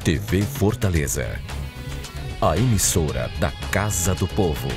TV Fortaleza, a emissora da Casa do Povo.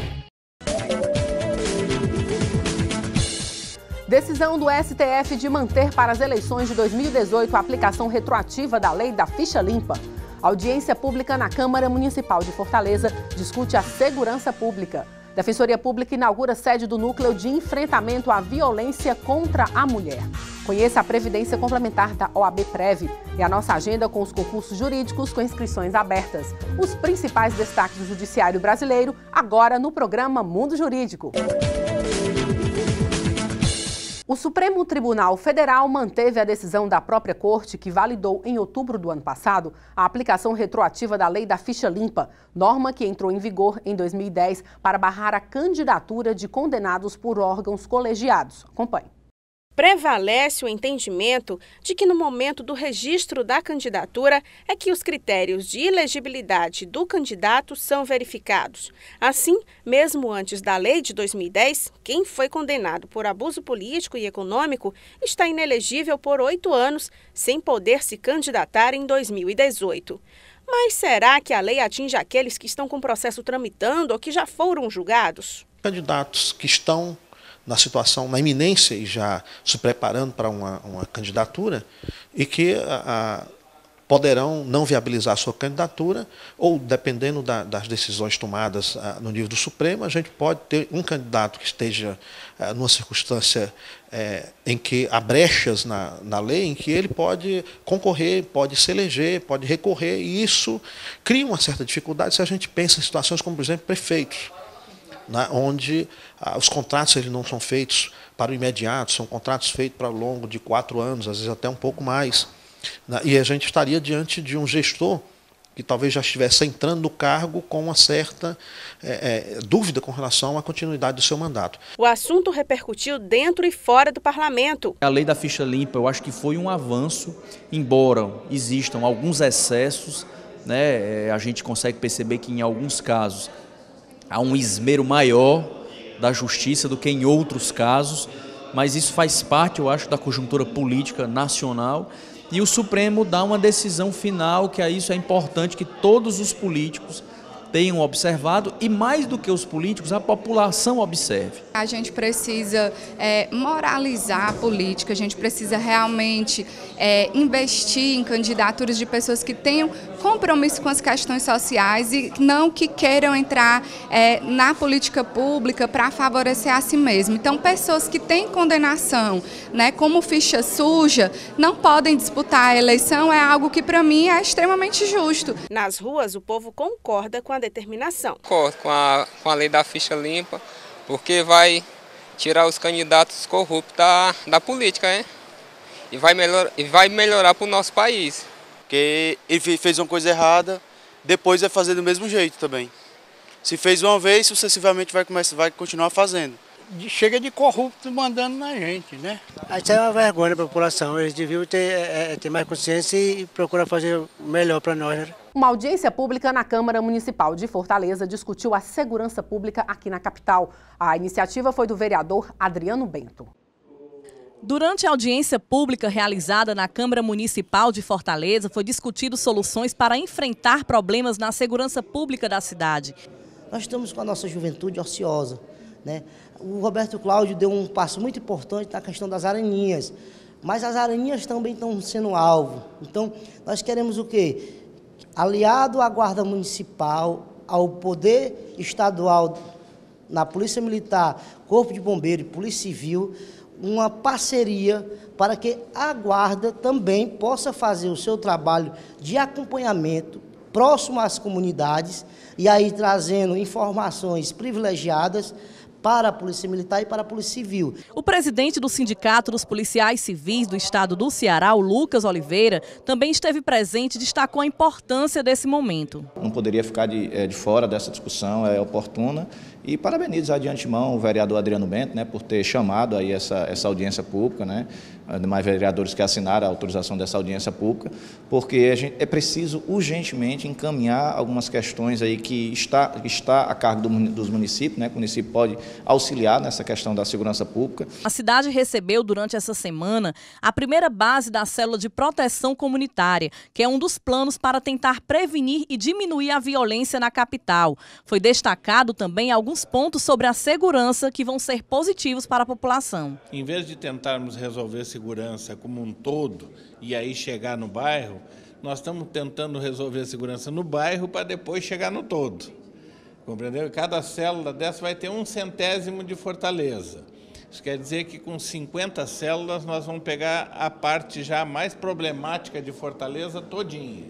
Decisão do STF de manter para as eleições de 2018 a aplicação retroativa da lei da ficha limpa. A audiência pública na Câmara Municipal de Fortaleza discute a segurança pública. Defensoria Pública inaugura sede do Núcleo de Enfrentamento à Violência contra a Mulher. Conheça a previdência complementar da OAB-Prev e a nossa agenda com os concursos jurídicos com inscrições abertas. Os principais destaques do Judiciário brasileiro, agora no programa Mundo Jurídico. O Supremo Tribunal Federal manteve a decisão da própria Corte, que validou em outubro do ano passado a aplicação retroativa da Lei da Ficha Limpa, norma que entrou em vigor em 2010 para barrar a candidatura de condenados por órgãos colegiados. Acompanhe. Prevalece o entendimento de que no momento do registro da candidatura é que os critérios de elegibilidade do candidato são verificados. Assim, mesmo antes da lei de 2010, quem foi condenado por abuso político e econômico está inelegível por 8 anos, sem poder se candidatar em 2018. Mas será que a lei atinge aqueles que estão com o processo tramitando ou que já foram julgados? Candidatos que estão na situação, na iminência e já se preparando para uma candidatura e que poderão não viabilizar a sua candidatura ou, dependendo das decisões tomadas no nível do Supremo, a gente pode ter um candidato que esteja numa circunstância em que há brechas na lei, em que ele pode concorrer, pode se eleger, pode recorrer, e isso cria uma certa dificuldade se a gente pensa em situações como, por exemplo, prefeitos, onde os contratos eles não são feitos para o imediato, são contratos feitos para longo de 4 anos, às vezes até um pouco mais. E a gente estaria diante de um gestor que talvez já estivesse entrando no cargo com uma certa dúvida com relação à continuidade do seu mandato. O assunto repercutiu dentro e fora do parlamento. A lei da ficha limpa, eu acho que foi um avanço, embora existam alguns excessos, né, a gente consegue perceber que em alguns casos há um esmero maior da justiça do que em outros casos, mas isso faz parte, eu acho, da conjuntura política nacional, e o Supremo dá uma decisão final, que isso é importante que todos os políticos tenham observado, e mais do que os políticos, a população observe. A gente precisa moralizar a política, a gente precisa realmente investir em candidaturas de pessoas que tenham compromisso com as questões sociais e não que queiram entrar na política pública para favorecer a si mesmo. Então, pessoas que têm condenação, né, como ficha suja, não podem disputar a eleição, é algo que para mim é extremamente justo. Nas ruas, o povo concorda com a determinação. Concordo com a lei da ficha limpa, porque vai tirar os candidatos corruptos da política, né? E vai melhorar para o nosso país. Porque ele fez uma coisa errada, depois vai fazer do mesmo jeito também. Se fez uma vez, sucessivamente vai continuar fazendo. Chega de corrupto mandando na gente, né? Isso é uma vergonha para a população. Eles deviam ter mais consciência e procurar fazer melhor para nós, né? Uma audiência pública na Câmara Municipal de Fortaleza discutiu a segurança pública aqui na capital. A iniciativa foi do vereador Adriano Bento. Durante a audiência pública realizada na Câmara Municipal de Fortaleza, foi discutido soluções para enfrentar problemas na segurança pública da cidade. Nós estamos com a nossa juventude ociosa, né? O Roberto Cláudio deu um passo muito importante na questão das araninhas, mas as araninhas também estão sendo alvo. Então, nós queremos o quê? Aliado à Guarda Municipal, ao Poder Estadual, na Polícia Militar, Corpo de Bombeiro e Polícia Civil, uma parceria para que a Guarda também possa fazer o seu trabalho de acompanhamento próximo às comunidades e aí trazendo informações privilegiadas para a Polícia Militar e para a Polícia Civil. O presidente do Sindicato dos Policiais Civis do Estado do Ceará, o Lucas Oliveira, também esteve presente e destacou a importância desse momento. Não poderia ficar de fora dessa discussão, é oportuna E parabenizar de antemão o vereador Adriano Bento, né, por ter chamado aí essa audiência pública, né, demais vereadores que assinaram a autorização dessa audiência pública, porque é preciso urgentemente encaminhar algumas questões aí que está a cargo dos municípios, né, que o município pode auxiliar nessa questão da segurança pública. A cidade recebeu durante essa semana a primeira base da célula de proteção comunitária, que é um dos planos para tentar prevenir e diminuir a violência na capital. Foi destacado também alguns pontos sobre a segurança que vão ser positivos para a população. Em vez de tentarmos resolver segurança como um todo e aí chegar no bairro, nós estamos tentando resolver a segurança no bairro para depois chegar no todo. Compreendeu? Cada célula dessa vai ter 1/100º de Fortaleza. Isso quer dizer que com 50 células nós vamos pegar a parte já mais problemática de Fortaleza todinha.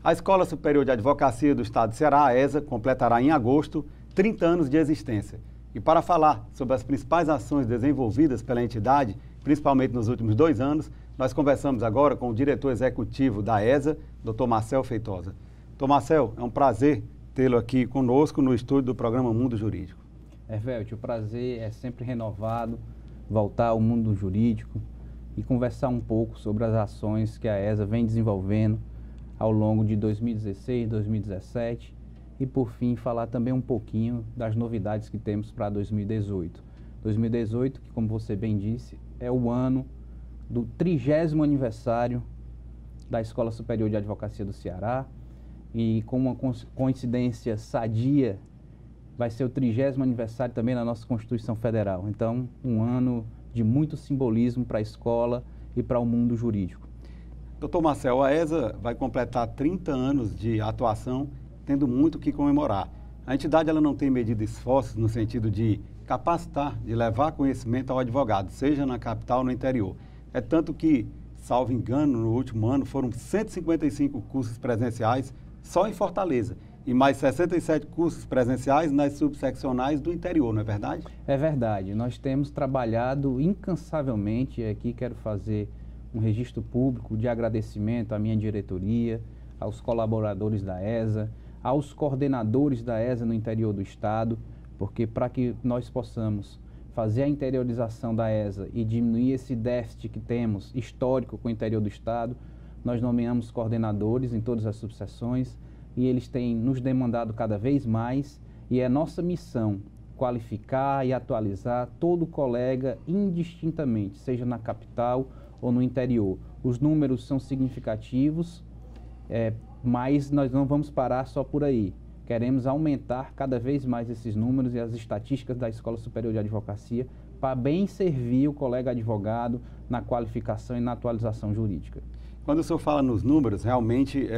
A Escola Superior de Advocacia do Estado de Ceará, a ESA, completará em agosto 30 anos de existência. E para falar sobre as principais ações desenvolvidas pela entidade, principalmente nos últimos 2 anos, nós conversamos agora com o diretor executivo da ESA, Dr. Marcel Feitosa. Dr. Marcel, é um prazer tê-lo aqui conosco no estúdio do programa Mundo Jurídico. Hervélte, o prazer é sempre renovado, voltar ao mundo jurídico e conversar um pouco sobre as ações que a ESA vem desenvolvendo ao longo de 2016, 2017 e, por fim, falar também um pouquinho das novidades que temos para 2018. 2018, que, como você bem disse, é o ano do 30º aniversário da Escola Superior de Advocacia do Ceará e, com uma coincidência sadia, vai ser o 30º aniversário também da nossa Constituição Federal. Então, um ano de muito simbolismo para a escola e para o mundo jurídico. Doutor Marcel, a ESA vai completar 30 anos de atuação, tendo muito o que comemorar. A entidade ela não tem medido esforços no sentido de capacitar, de levar conhecimento ao advogado, seja na capital ou no interior. É tanto que, salvo engano, no último ano foram 155 cursos presenciais só em Fortaleza e mais 67 cursos presenciais nas subseccionais do interior, não é verdade? É verdade. Nós temos trabalhado incansavelmente e aqui quero fazer um registro público de agradecimento à minha diretoria, aos colaboradores da ESA, aos coordenadores da ESA no interior do estado, porque para que nós possamos fazer a interiorização da ESA e diminuir esse déficit que temos histórico com o interior do estado, nós nomeamos coordenadores em todas as subseções e eles têm nos demandado cada vez mais e é nossa missão qualificar e atualizar todo colega indistintamente, seja na capital ou no interior. Os números são significativos, mas nós não vamos parar só por aí. Queremos aumentar cada vez mais esses números e as estatísticas da Escola Superior de Advocacia para bem servir o colega advogado na qualificação e na atualização jurídica. Quando o senhor fala nos números, realmente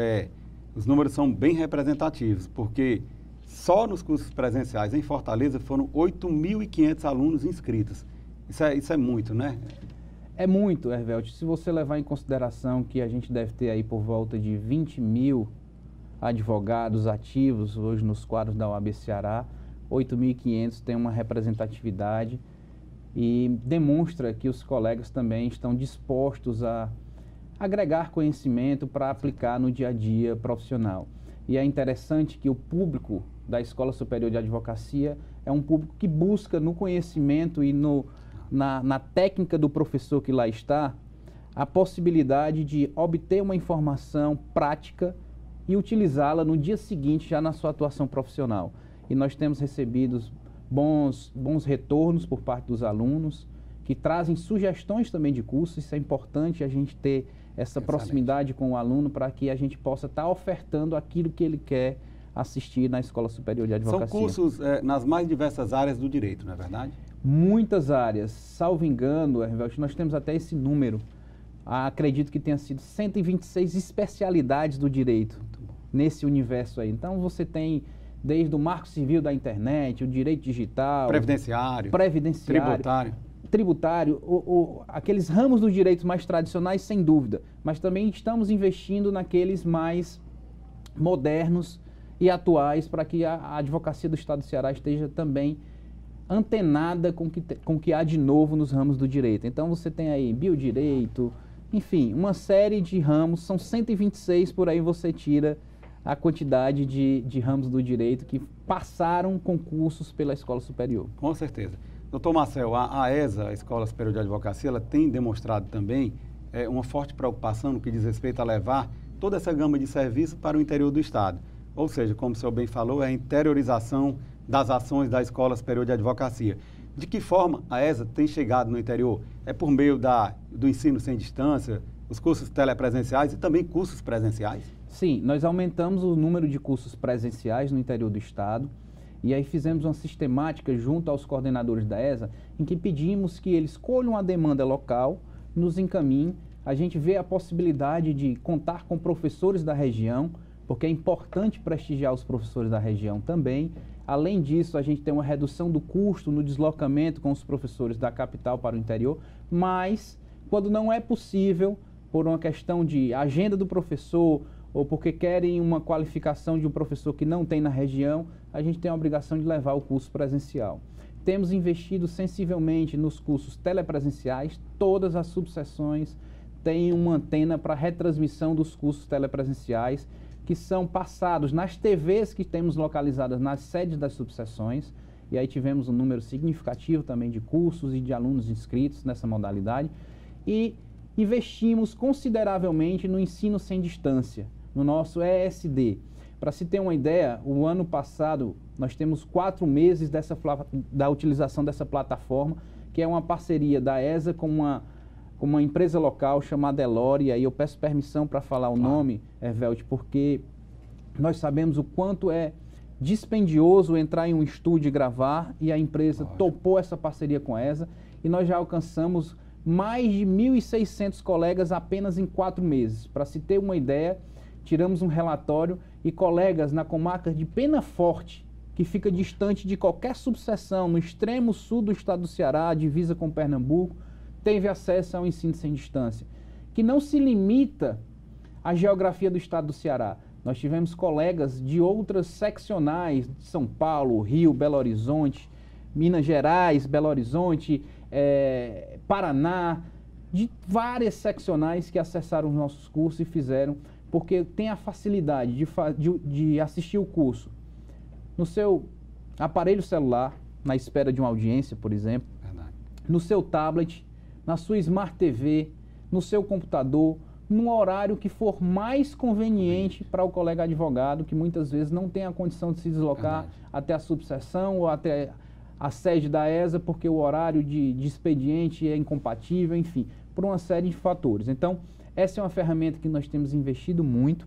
os números são bem representativos, porque só nos cursos presenciais em Fortaleza foram 8.500 alunos inscritos. Isso é muito, né? É muito, Hervélte. Se você levar em consideração que a gente deve ter aí por volta de 20 mil advogados ativos hoje nos quadros da OAB Ceará, 8.500 tem uma representatividade e demonstra que os colegas também estão dispostos a agregar conhecimento para aplicar no dia a dia profissional. E é interessante que o público da Escola Superior de Advocacia é um público que busca no conhecimento e na técnica do professor que lá está, a possibilidade de obter uma informação prática e utilizá-la no dia seguinte já na sua atuação profissional. E nós temos recebido bons retornos por parte dos alunos, que trazem sugestões também de cursos. Isso é importante a gente ter essa proximidade com o aluno para que a gente possa estar ofertando aquilo que ele quer assistir na Escola Superior de Advocacia. São cursos nas mais diversas áreas do direito, não é verdade? Muitas áreas. Salvo engano, Hervélte, nós temos até esse número. Acredito que tenha sido 126 especialidades do direito nesse universo aí. Então você tem desde o marco civil da internet, o direito digital, previdenciário, tributário, aqueles ramos dos direitos mais tradicionais, sem dúvida, mas também estamos investindo naqueles mais modernos e atuais para que a advocacia do Estado do Ceará esteja também antenada com o que há de novo nos ramos do direito. Então você tem aí biodireito, enfim, uma série de ramos, são 126, por aí você tira a quantidade de ramos do direito que passaram concursos pela escola superior. Com certeza. Doutor Marcel, a ESA, a Escola Superior de Advocacia, ela tem demonstrado também uma forte preocupação no que diz respeito a levar toda essa gama de serviços para o interior do Estado. Ou seja, como o senhor bem falou, é a interiorização das ações da Escola Superior de Advocacia. De que forma a ESA tem chegado no interior? É por meio do ensino sem distância, os cursos telepresenciais e também cursos presenciais? Sim, nós aumentamos o número de cursos presenciais no interior do Estado e aí fizemos uma sistemática junto aos coordenadores da ESA em que pedimos que eles colham a demanda local, nos encaminhem. A gente vê a possibilidade de contar com professores da região, porque é importante prestigiar os professores da região também. Além disso, a gente tem uma redução do custo no deslocamento com os professores da capital para o interior, mas quando não é possível, por uma questão de agenda do professor ou porque querem uma qualificação de um professor que não tem na região, a gente tem a obrigação de levar o curso presencial. Temos investido sensivelmente nos cursos telepresenciais, todas as subseções têm uma antena para retransmissão dos cursos telepresenciais, que são passados nas TVs que temos localizadas nas sedes das subseções, e aí tivemos um número significativo também de cursos e de alunos inscritos nessa modalidade, e investimos consideravelmente no ensino sem distância, no nosso ESD. Para se ter uma ideia, o ano passado nós temos 4 meses da utilização dessa plataforma, que é uma parceria da ESA com uma empresa local chamada Elore, e aí eu peço permissão para falar o nome, Hervélt, porque nós sabemos o quanto é dispendioso entrar em um estúdio e gravar, e a empresa topou essa parceria com a ESA, e nós já alcançamos mais de 1.600 colegas apenas em 4 meses. Para se ter uma ideia, tiramos um relatório e colegas na comarca de Penaforte, que fica distante de qualquer subseção, no extremo sul do estado do Ceará, divisa com Pernambuco, teve acesso ao ensino sem distância, que não se limita à geografia do estado do Ceará. Nós tivemos colegas de outras seccionais, de São Paulo, Rio, Belo Horizonte, Minas Gerais, Belo Horizonte, Paraná, de várias seccionais que acessaram os nossos cursos e fizeram, porque tem a facilidade de assistir o curso no seu aparelho celular, na espera de uma audiência, por exemplo, no seu tablet, na sua Smart TV, no seu computador, num horário que for mais conveniente para o colega advogado, que muitas vezes não tem a condição de se deslocar até a subseção ou até a sede da ESA, porque o horário de expediente é incompatível, enfim, por uma série de fatores. Então, essa é uma ferramenta que nós temos investido muito.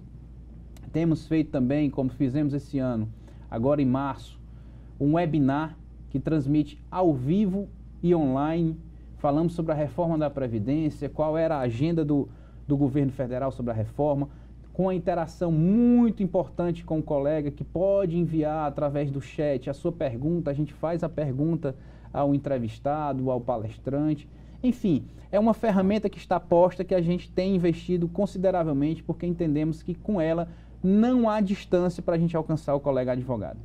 Temos feito também, como fizemos esse ano, agora em março, um webinar que transmite ao vivo e online. Falamos sobre a reforma da Previdência, qual era a agenda do governo federal sobre a reforma, com a interação muito importante com o colega, que pode enviar através do chat a sua pergunta, a gente faz a pergunta ao entrevistado, ao palestrante. Enfim, é uma ferramenta que está posta, que a gente tem investido consideravelmente, porque entendemos que com ela não há distância para a gente alcançar o colega advogado.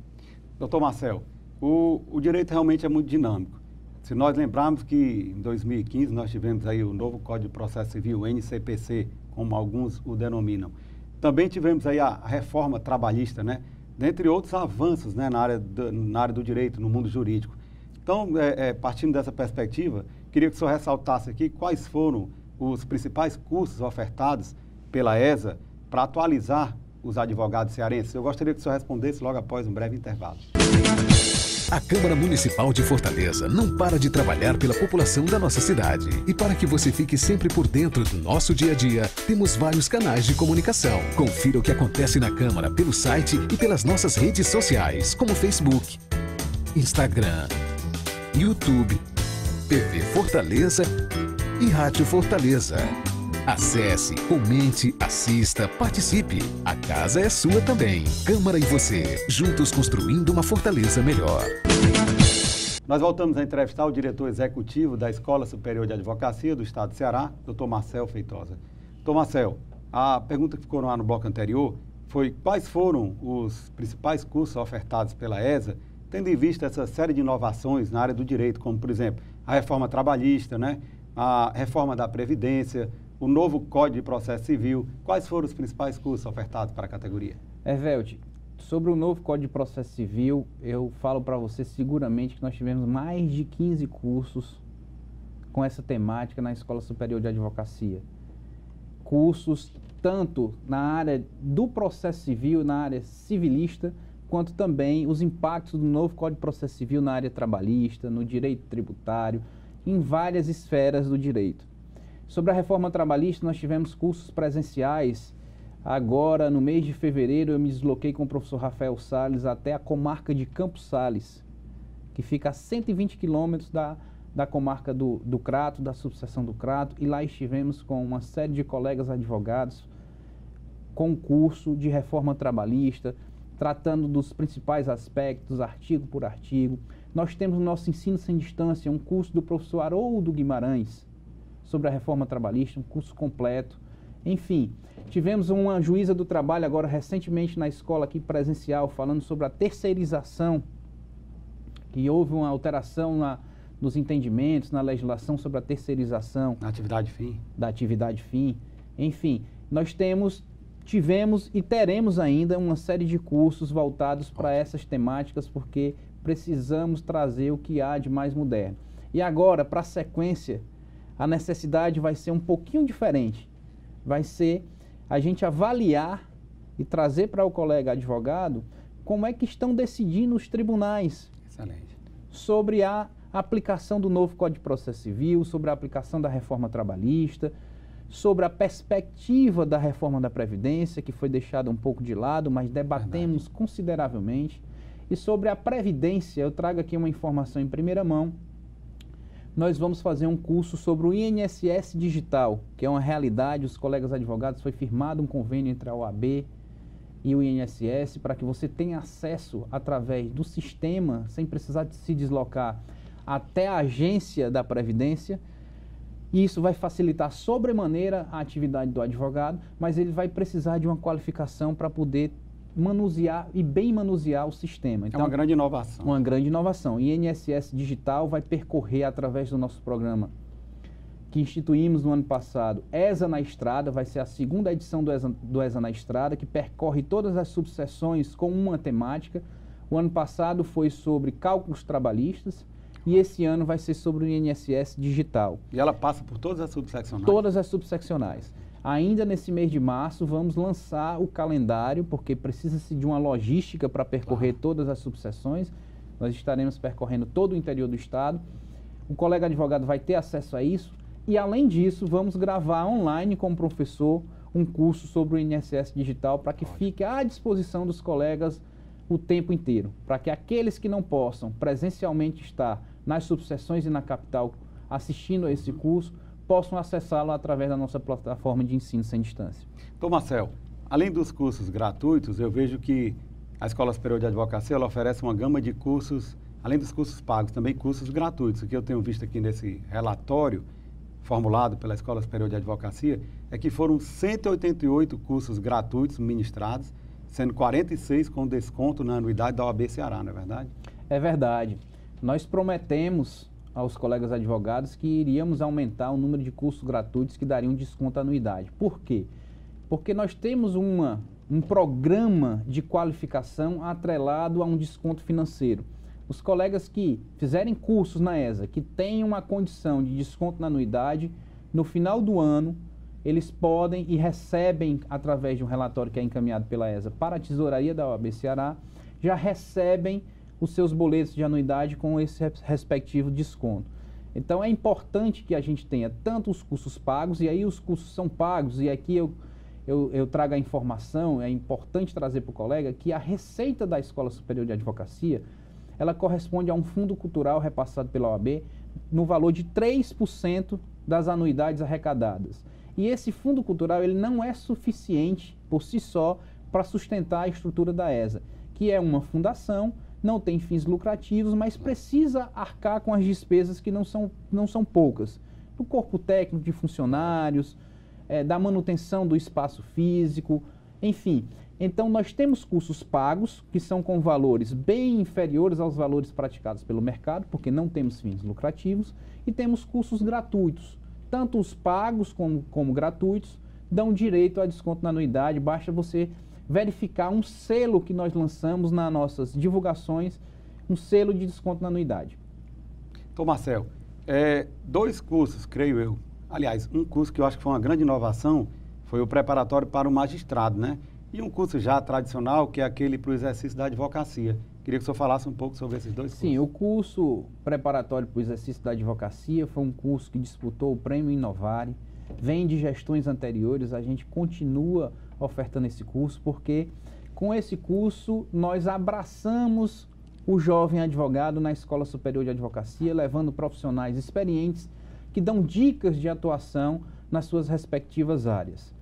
Doutor Marcel, o direito realmente é muito dinâmico. Se nós lembrarmos que em 2015 nós tivemos aí o novo Código de Processo Civil, o NCPC, como alguns o denominam. Também tivemos aí a reforma trabalhista, né? Dentre outros avanços, né, na área do direito, no mundo jurídico. Então, partindo dessa perspectiva, queria que o senhor ressaltasse aqui quais foram os principais cursos ofertados pela ESA para atualizar os advogados cearenses. Eu gostaria que o senhor respondesse logo após um breve intervalo. A Câmara Municipal de Fortaleza não para de trabalhar pela população da nossa cidade. E para que você fique sempre por dentro do nosso dia a dia, temos vários canais de comunicação. Confira o que acontece na Câmara pelo site e pelas nossas redes sociais, como Facebook, Instagram, YouTube, TV Fortaleza e Rádio Fortaleza. Acesse, comente, assista, participe. A casa é sua também. Câmara e você, juntos construindo uma Fortaleza melhor. Nós voltamos a entrevistar o diretor executivo da Escola Superior de Advocacia do Estado do Ceará, Dr. Marcel Feitosa. Dr. Marcel, a pergunta que ficou no ar no bloco anterior foi quais foram os principais cursos ofertados pela ESA, tendo em vista essa série de inovações na área do direito, como, por exemplo, a reforma trabalhista, né? A reforma da Previdência, o novo Código de Processo Civil. Quais foram os principais cursos ofertados para a categoria? Ervelt, sobre o novo Código de Processo Civil, eu falo para você seguramente que nós tivemos mais de 15 cursos com essa temática na Escola Superior de Advocacia. Cursos tanto na área do processo civil, na área civilista, quanto também os impactos do novo Código de Processo Civil na área trabalhista, no direito tributário, em várias esferas do direito. Sobre a reforma trabalhista, nós tivemos cursos presenciais. Agora, no mês de fevereiro, eu me desloquei com o professor Rafael Salles até a comarca de Campos Sales, que fica a 120 quilômetros da comarca do Crato, da subseção do Crato, e lá estivemos com uma série de colegas advogados com um curso de reforma trabalhista, tratando dos principais aspectos, artigo por artigo. Nós temos no nosso ensino sem distância um curso do professor Haroldo Guimarães sobre a reforma trabalhista, um curso completo. Enfim, tivemos uma juíza do trabalho agora recentemente na escola aqui presencial, falando sobre a terceirização, que houve uma alteração nos entendimentos, na legislação sobre a terceirização. Na atividade fim. Da atividade fim. Enfim, nós tivemos e teremos ainda uma série de cursos voltados para essas temáticas, porque precisamos trazer o que há de mais moderno. E agora, para a sequência, a necessidade vai ser um pouquinho diferente. Vai ser a gente avaliar e trazer para o colega advogado como é que estão decidindo os tribunais. Excelente. Sobre a aplicação do novo Código de Processo Civil, sobre a aplicação da reforma trabalhista, sobre a perspectiva da reforma da Previdência, que foi deixada um pouco de lado, mas debatemos consideravelmente. E sobre a Previdência, eu trago aqui uma informação em primeira mão. Nós vamos fazer um curso sobre o INSS digital, que é uma realidade. Os colegas advogados, foi firmado um convênio entre a OAB e o INSS para que você tenha acesso através do sistema, sem precisar de se deslocar até a agência da Previdência. E isso vai facilitar sobremaneira a atividade do advogado, mas ele vai precisar de uma qualificação para poder manusear e bem manusear o sistema. Então, é uma grande inovação. Uma grande inovação. E INSS Digital vai percorrer através do nosso programa que instituímos no ano passado, ESA na Estrada, vai ser a segunda edição do ESA na Estrada, que percorre todas as subseções com uma temática. O ano passado foi sobre cálculos trabalhistas e esse ano vai ser sobre o INSS Digital. E ela passa por todas as subseccionais? Todas as subseccionais. Ainda nesse mês de março vamos lançar o calendário, porque precisa-se de uma logística para percorrer todas as subseções. Nós estaremos percorrendo todo o interior do estado. O colega advogado vai ter acesso a isso. E além disso, vamos gravar online com o professor um curso sobre o INSS Digital para que fique à disposição dos colegas o tempo inteiro. Para que aqueles que não possam presencialmente estar nas subseções e na capital assistindo a esse curso, possam acessá-lo através da nossa plataforma de ensino sem distância. Então, Marcel, além dos cursos gratuitos, eu vejo que a Escola Superior de Advocacia ela oferece uma gama de cursos, além dos cursos pagos, também cursos gratuitos. O que eu tenho visto aqui nesse relatório formulado pela Escola Superior de Advocacia é que foram 188 cursos gratuitos ministrados, sendo 46 com desconto na anuidade da OAB Ceará, não é verdade? É verdade. Nós prometemos aos colegas advogados que iríamos aumentar o número de cursos gratuitos que dariam desconto à anuidade. Por quê? Porque nós temos um programa de qualificação atrelado a um desconto financeiro. Os colegas que fizerem cursos na ESA, que tenham uma condição de desconto na anuidade, no final do ano, eles podem e recebem, através de um relatório que é encaminhado pela ESA para a tesouraria da OAB Ceará, já recebem os seus boletos de anuidade com esse respectivo desconto. Então é importante que a gente tenha tanto os cursos pagos, e aí os cursos são pagos, e aqui eu trago a informação, é importante trazer para o colega que a receita da Escola Superior de Advocacia, ela corresponde a um fundo cultural repassado pela OAB no valor de 3% das anuidades arrecadadas. E esse fundo cultural ele não é suficiente por si só para sustentar a estrutura da ESA, que é uma fundação, não tem fins lucrativos, mas precisa arcar com as despesas que não são poucas. Do corpo técnico de funcionários, da manutenção do espaço físico, enfim. Então nós temos cursos pagos, que são com valores bem inferiores aos valores praticados pelo mercado, porque não temos fins lucrativos, e temos cursos gratuitos. Tanto os pagos como gratuitos dão direito a desconto na anuidade, basta você verificar um selo que nós lançamos nas nossas divulgações, um selo de desconto na anuidade. Então, Marcel, 2 cursos, creio eu. Aliás, um curso que eu acho que foi uma grande inovação foi o preparatório para o magistrado, né? E um curso já tradicional, que é aquele para o exercício da advocacia. Queria que o senhor falasse um pouco sobre esses 2 cursos. Sim, o curso preparatório para o exercício da advocacia foi um curso que disputou o Prêmio Inovare, vem de gestões anteriores, a gente continua ofertando esse curso, porque com esse curso nós abraçamos o jovem advogado na Escola Superior de Advocacia, levando profissionais experientes que dão dicas de atuação nas suas respectivas áreas.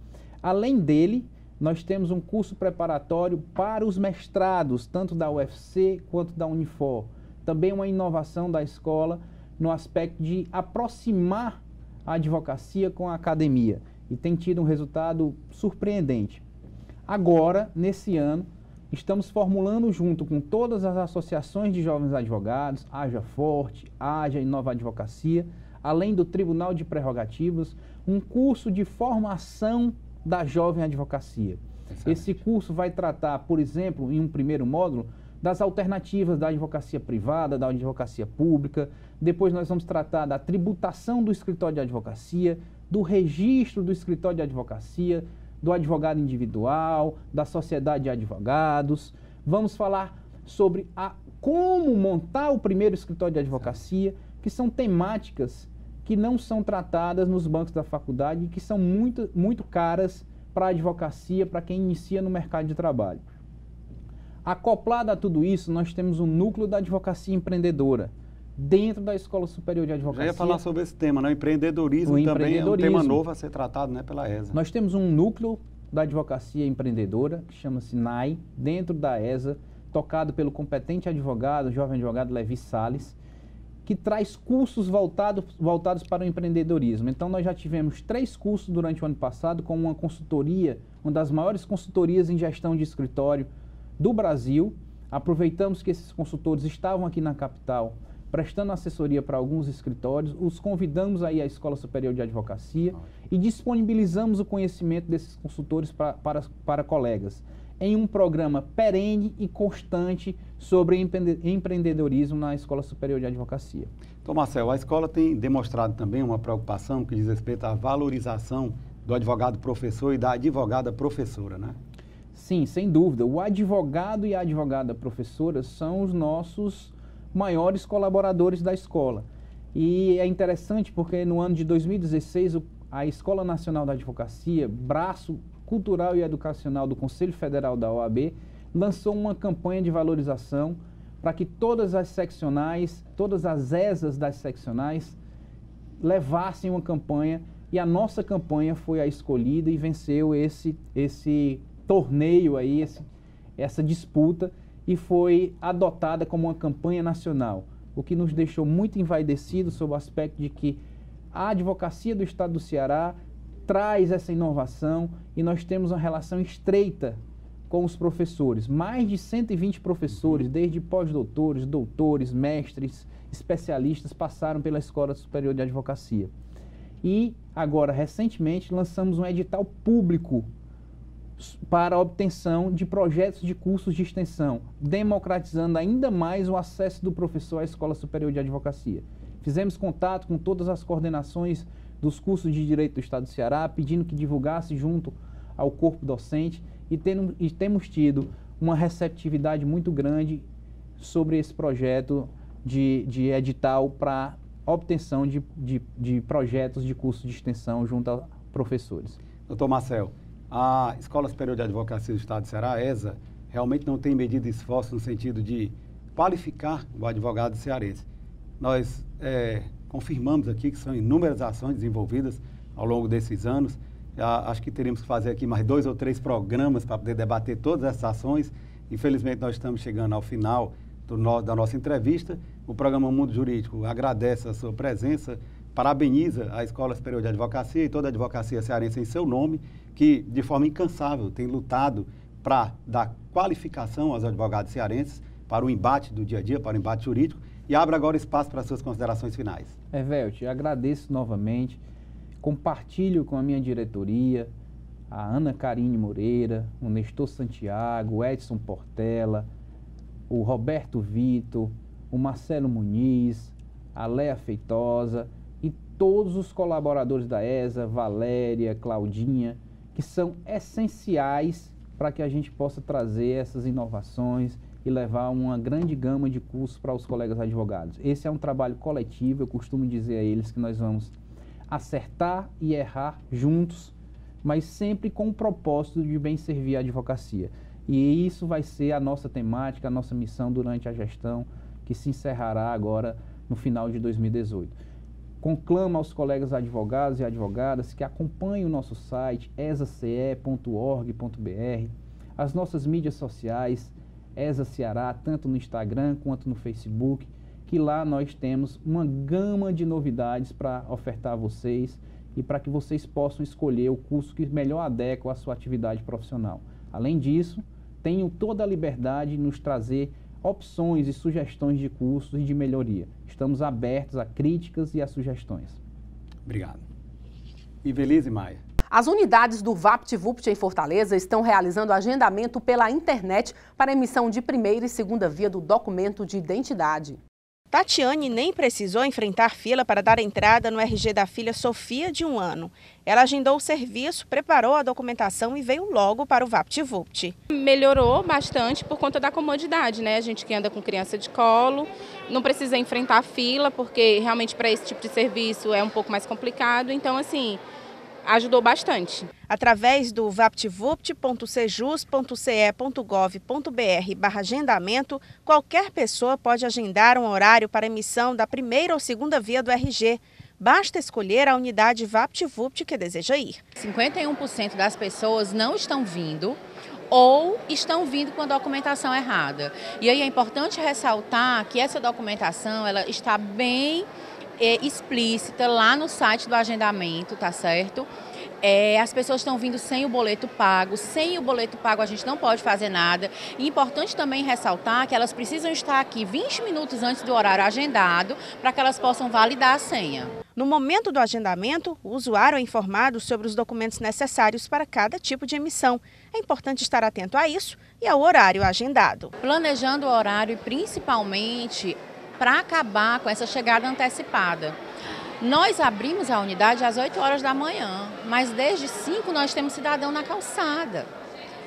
Além dele, nós temos um curso preparatório para os mestrados, tanto da UFC quanto da Unifor. Também uma inovação da escola no aspecto de aproximar a advocacia com a academia. E tem tido um resultado surpreendente. Agora, nesse ano, estamos formulando junto com todas as associações de jovens advogados, Haja Forte, Haja e Nova Advocacia, além do Tribunal de Prerrogativas, um curso de formação da jovem advocacia. Esse curso vai tratar, por exemplo, em um primeiro módulo, das alternativas da advocacia privada, da advocacia pública. Depois nós vamos tratar da tributação do escritório de advocacia, do registro do escritório de advocacia, do advogado individual, da sociedade de advogados. Vamos falar sobre como montar o primeiro escritório de advocacia, que são temáticas que não são tratadas nos bancos da faculdade e que são muito caras para a advocacia, para quem inicia no mercado de trabalho. Acoplado a tudo isso, nós temos um núcleo da advocacia empreendedora dentro da Escola Superior de Advocacia. Já ia falar sobre esse tema, né? O empreendedorismo também é um tema novo a ser tratado, né, pela ESA. Nós temos um núcleo da advocacia empreendedora, que chama-se NAI, dentro da ESA, tocado pelo competente advogado, jovem advogado Levi Salles, que traz cursos voltados para o empreendedorismo. Então, nós já tivemos 3 cursos durante o ano passado com uma consultoria, uma das maiores consultorias em gestão de escritório do Brasil. Aproveitamos que esses consultores estavam aqui na capital, prestando assessoria para alguns escritórios, os convidamos aí à Escola Superior de Advocacia e disponibilizamos o conhecimento desses consultores para colegas, em um programa perene e constante sobre empreendedorismo na Escola Superior de Advocacia. Então, Marcel, a escola tem demonstrado também uma preocupação que diz respeito à valorização do advogado professor e da advogada professora, né? Sim, sem dúvida. O advogado e a advogada professora são os nossos maiores colaboradores da escola. E é interessante porque no ano de 2016, a Escola Nacional da Advocacia, braço cultural e educacional do Conselho Federal da OAB, lançou uma campanha de valorização para que todas as seccionais, todas as ESAs das seccionais levassem uma campanha, e a nossa campanha foi a escolhida e venceu esse torneio aí, essa disputa, e foi adotada como uma campanha nacional, o que nos deixou muito envaidecidos sob o aspecto de que a advocacia do Estado do Ceará traz essa inovação e nós temos uma relação estreita com os professores. Mais de 120 professores, desde pós-doutores, doutores, mestres, especialistas, passaram pela Escola Superior de Advocacia. E agora, recentemente, lançamos um edital público para a obtenção de projetos de cursos de extensão, democratizando ainda mais o acesso do professor à Escola Superior de Advocacia. Fizemos contato com todas as coordenações dos cursos de Direito do Estado do Ceará, pedindo que divulgasse junto ao corpo docente, e temos tido uma receptividade muito grande sobre esse projeto de edital para obtenção de projetos de cursos de extensão junto a professores. Doutor Marcel, a Escola Superior de Advocacia do Estado do Ceará, a ESA, realmente não tem medido esforço no sentido de qualificar o advogado cearense. Nós confirmamos aqui que são inúmeras ações desenvolvidas ao longo desses anos. Acho que teríamos que fazer aqui mais 2 ou 3 programas para poder debater todas essas ações. Infelizmente, nós estamos chegando ao final da nossa entrevista. O programa Mundo Jurídico agradece a sua presença, parabeniza a Escola Superior de Advocacia e toda a advocacia cearense em seu nome, que de forma incansável tem lutado para dar qualificação aos advogados cearenses para o embate do dia a dia, para o embate jurídico, e abre agora espaço para as suas considerações finais. Velt, agradeço novamente, compartilho com a minha diretoria, a Ana Karine Moreira, o Nestor Santiago, o Edson Portela, o Roberto Vitor, o Marcelo Muniz, a Léa Feitosa e todos os colaboradores da ESA, Valéria, Claudinha, que são essenciais para que a gente possa trazer essas inovações e levar uma grande gama de cursos para os colegas advogados. Esse é um trabalho coletivo, eu costumo dizer a eles que nós vamos acertar e errar juntos, mas sempre com o propósito de bem servir a advocacia. E isso vai ser a nossa temática, a nossa missão durante a gestão, que se encerrará agora no final de 2018. Conclamo aos colegas advogados e advogadas que acompanhem o nosso site esace.org.br, as nossas mídias sociais, ESA Ceará, tanto no Instagram quanto no Facebook, que lá nós temos uma gama de novidades para ofertar a vocês e para que vocês possam escolher o curso que melhor adequa à sua atividade profissional. Além disso, tenham toda a liberdade de nos trazer opções e sugestões de cursos e de melhoria. Estamos abertos a críticas e a sugestões. Obrigado. Ivelise Maia. As unidades do VaptVupt em Fortaleza estão realizando agendamento pela internet para emissão de primeira e segunda via do documento de identidade. Tatiane nem precisou enfrentar fila para dar entrada no RG da filha Sofia, de 1 ano. Ela agendou o serviço, preparou a documentação e veio logo para o VaptVupt. Melhorou bastante por conta da comodidade, né? A gente que anda com criança de colo, não precisa enfrentar fila, porque realmente para esse tipo de serviço é um pouco mais complicado. Então, assim, ajudou bastante. Através do vaptvupt.cjus.ce.gov.br/agendamento, qualquer pessoa pode agendar um horário para emissão da primeira ou segunda via do RG. Basta escolher a unidade VaptVupt que deseja ir. 51% das pessoas não estão vindo ou estão vindo com a documentação errada. E aí é importante ressaltar que essa documentação ela está bem explícita lá no site do agendamento, tá certo? As pessoas estão vindo sem o boleto pago. Sem o boleto pago a gente não pode fazer nada. E importante também ressaltar que elas precisam estar aqui 20 minutos antes do horário agendado para que elas possam validar a senha. No momento do agendamento, o usuário é informado sobre os documentos necessários para cada tipo de emissão. É importante estar atento a isso e ao horário agendado. Planejando o horário e principalmente para acabar com essa chegada antecipada. Nós abrimos a unidade às 8 horas da manhã, mas desde 5 nós temos cidadão na calçada.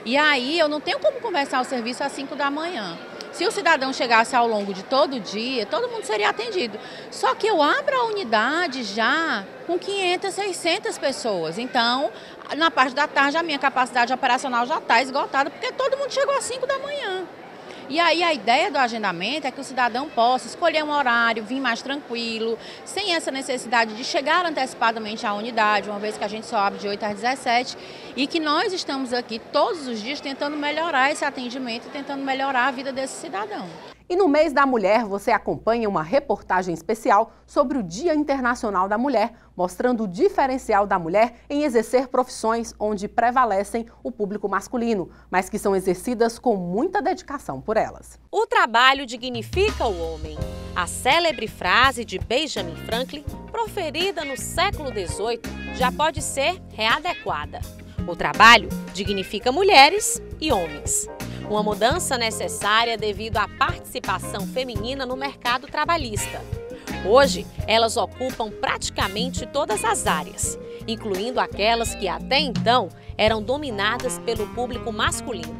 E aí eu não tenho como começar o serviço às 5 da manhã. Se o cidadão chegasse ao longo de todo o dia, todo mundo seria atendido. Só que eu abro a unidade já com 500, 600 pessoas. Então, na parte da tarde, a minha capacidade operacional já está esgotada, porque todo mundo chegou às 5 da manhã. E aí a ideia do agendamento é que o cidadão possa escolher um horário, vir mais tranquilo, sem essa necessidade de chegar antecipadamente à unidade, uma vez que a gente só abre de 8 às 17, e que nós estamos aqui todos os dias tentando melhorar esse atendimento e tentando melhorar a vida desse cidadão. E no mês da mulher, você acompanha uma reportagem especial sobre o Dia Internacional da Mulher, mostrando o diferencial da mulher em exercer profissões onde prevalecem o público masculino, mas que são exercidas com muita dedicação por elas. O trabalho dignifica o homem. A célebre frase de Benjamin Franklin, proferida no século XVIII, já pode ser readequada. O trabalho dignifica mulheres e homens. Uma mudança necessária devido à participação feminina no mercado trabalhista. Hoje, elas ocupam praticamente todas as áreas, incluindo aquelas que até então eram dominadas pelo público masculino.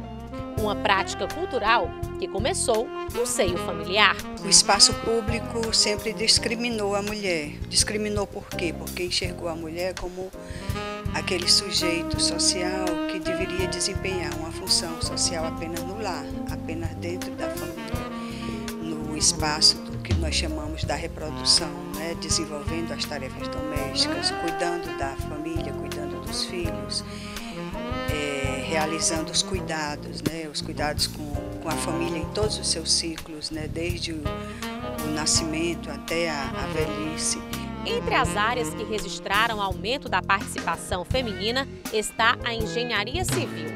Uma prática cultural que começou no seio familiar. O espaço público sempre discriminou a mulher. Discriminou por quê? Porque enxergou a mulher como aquele sujeito social que deveria desempenhar uma função social apenas no lar, apenas dentro da família, no espaço do que nós chamamos da reprodução, né? Desenvolvendo as tarefas domésticas, cuidando da família, cuidando dos filhos, realizando os cuidados, né? Os cuidados com a família em todos os seus ciclos, né? Desde o nascimento até a velhice. Entre as áreas que registraram aumento da participação feminina está a engenharia civil.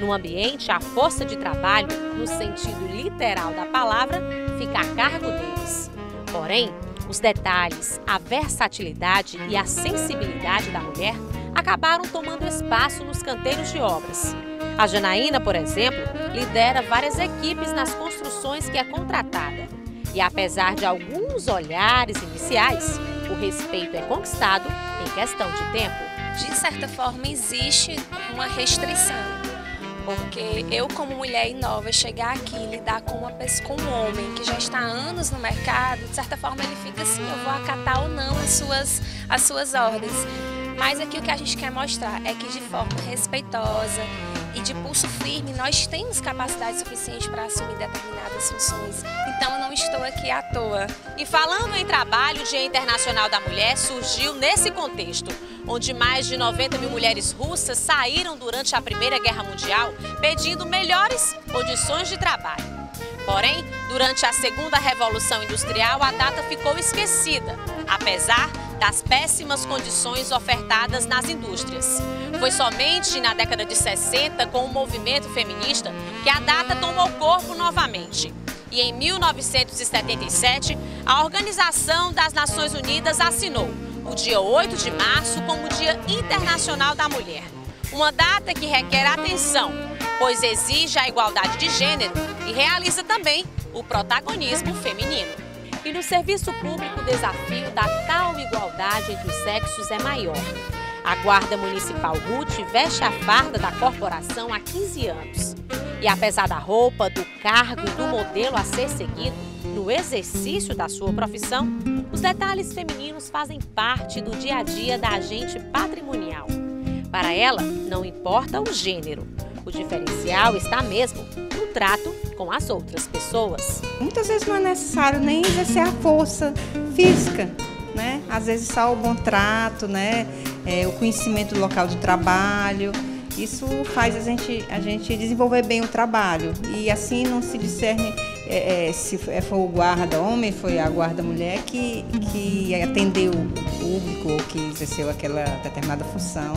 No ambiente, a força de trabalho, no sentido literal da palavra, fica a cargo deles. Porém, os detalhes, a versatilidade e a sensibilidade da mulher acabaram tomando espaço nos canteiros de obras. A Janaína, por exemplo, lidera várias equipes nas construções que é contratada. E apesar de alguns olhares iniciais, o respeito é conquistado em questão de tempo. De certa forma, existe uma restrição, porque eu, como mulher e nova, chegar aqui e lidar com um homem que já está há anos no mercado, de certa forma ele fica assim, eu vou acatar ou não as suas ordens. Mas aqui o que a gente quer mostrar é que de forma respeitosa e de pulso firme nós temos capacidade suficiente para assumir determinadas funções. Então eu não estou aqui à toa. E falando em trabalho, o Dia Internacional da Mulher surgiu nesse contexto, onde mais de 90 mil mulheres russas saíram durante a Primeira Guerra Mundial pedindo melhores condições de trabalho. Porém, durante a Segunda Revolução Industrial, a data ficou esquecida, apesar das péssimas condições ofertadas nas indústrias. Foi somente na década de 60, com o movimento feminista, que a data tomou corpo novamente. E em 1977, a Organização das Nações Unidas assinou o dia 8 de março como Dia Internacional da Mulher. Uma data que requer atenção, pois exige a igualdade de gênero e realiza também o protagonismo feminino. E no serviço público, o desafio da tal igualdade entre os sexos é maior. A Guarda Municipal Ruth veste a farda da corporação há 15 anos. E apesar da roupa, do cargo e do modelo a ser seguido, no exercício da sua profissão, os detalhes femininos fazem parte do dia a dia da agente patrimonial. Para ela, não importa o gênero. O diferencial está mesmo no trato com as outras pessoas. Muitas vezes não é necessário nem exercer a força física, né? Às vezes só o bom trato, né? O conhecimento do local de trabalho. Isso faz a gente desenvolver bem o trabalho. E assim não se discerne se foi o guarda homem, foi a guarda mulher que atendeu o público ou que exerceu aquela determinada função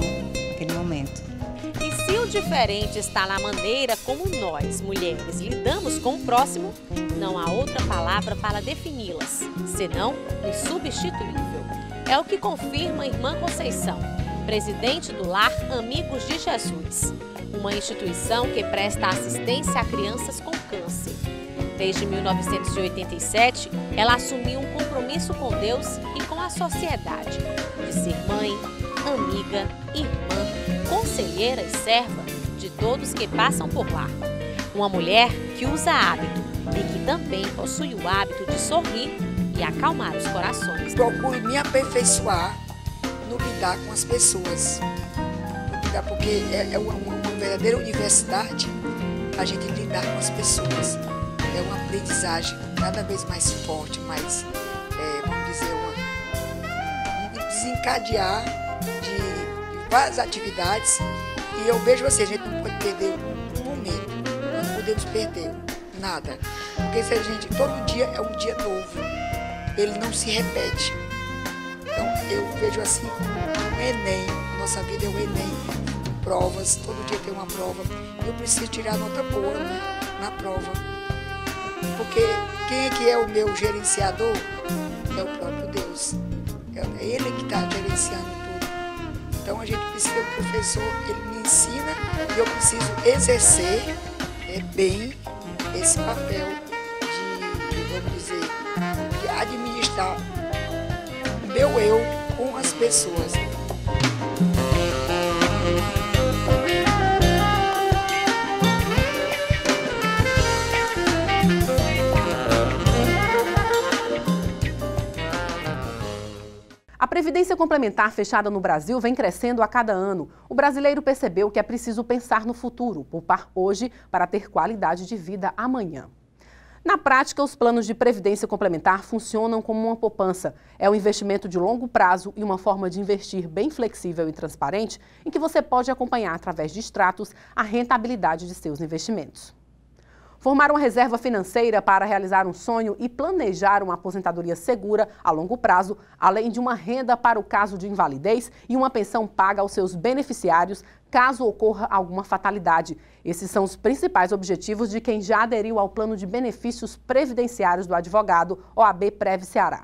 naquele momento. E se o diferente está na maneira como nós, mulheres, lidamos com o próximo, não há outra palavra para defini-las, senão insubstituível. É o que confirma a irmã Conceição, presidente do Lar Amigos de Jesus, uma instituição que presta assistência a crianças com câncer. Desde 1987, ela assumiu um compromisso com Deus e com a sociedade, de ser mãe, amiga, irmã, conselheira e serva de todos que passam por lá. Uma mulher que usa hábito e que também possui o hábito de sorrir e acalmar os corações. Procuro me aperfeiçoar no lidar com as pessoas, porque é uma verdadeira universidade a gente lidar com as pessoas. É uma aprendizagem cada vez mais forte, mais, vamos dizer, um desencadear de várias atividades. E eu vejo assim, a gente não pode perder um momento, não podemos perder nada. Porque se a gente, todo dia é um dia novo, ele não se repete. Então eu vejo assim, o Enem, nossa vida é o Enem, provas, todo dia tem uma prova. Eu preciso tirar nota boa, né, na prova. Porque quem é que é o meu gerenciador? É o próprio Deus. É Ele que está gerenciando tudo. Então a gente precisa do professor, ele me ensina e eu preciso exercer bem esse papel de, vamos dizer, de administrar o meu eu com as pessoas. A Previdência Complementar fechada no Brasil vem crescendo a cada ano. O brasileiro percebeu que é preciso pensar no futuro, poupar hoje para ter qualidade de vida amanhã. Na prática, os planos de previdência complementar funcionam como uma poupança. É um investimento de longo prazo e uma forma de investir bem flexível e transparente, em que você pode acompanhar através de extratos a rentabilidade de seus investimentos. Formar uma reserva financeira para realizar um sonho e planejar uma aposentadoria segura a longo prazo, além de uma renda para o caso de invalidez e uma pensão paga aos seus beneficiários caso ocorra alguma fatalidade. Esses são os principais objetivos de quem já aderiu ao plano de benefícios previdenciários do advogado OAB Prev Ceará.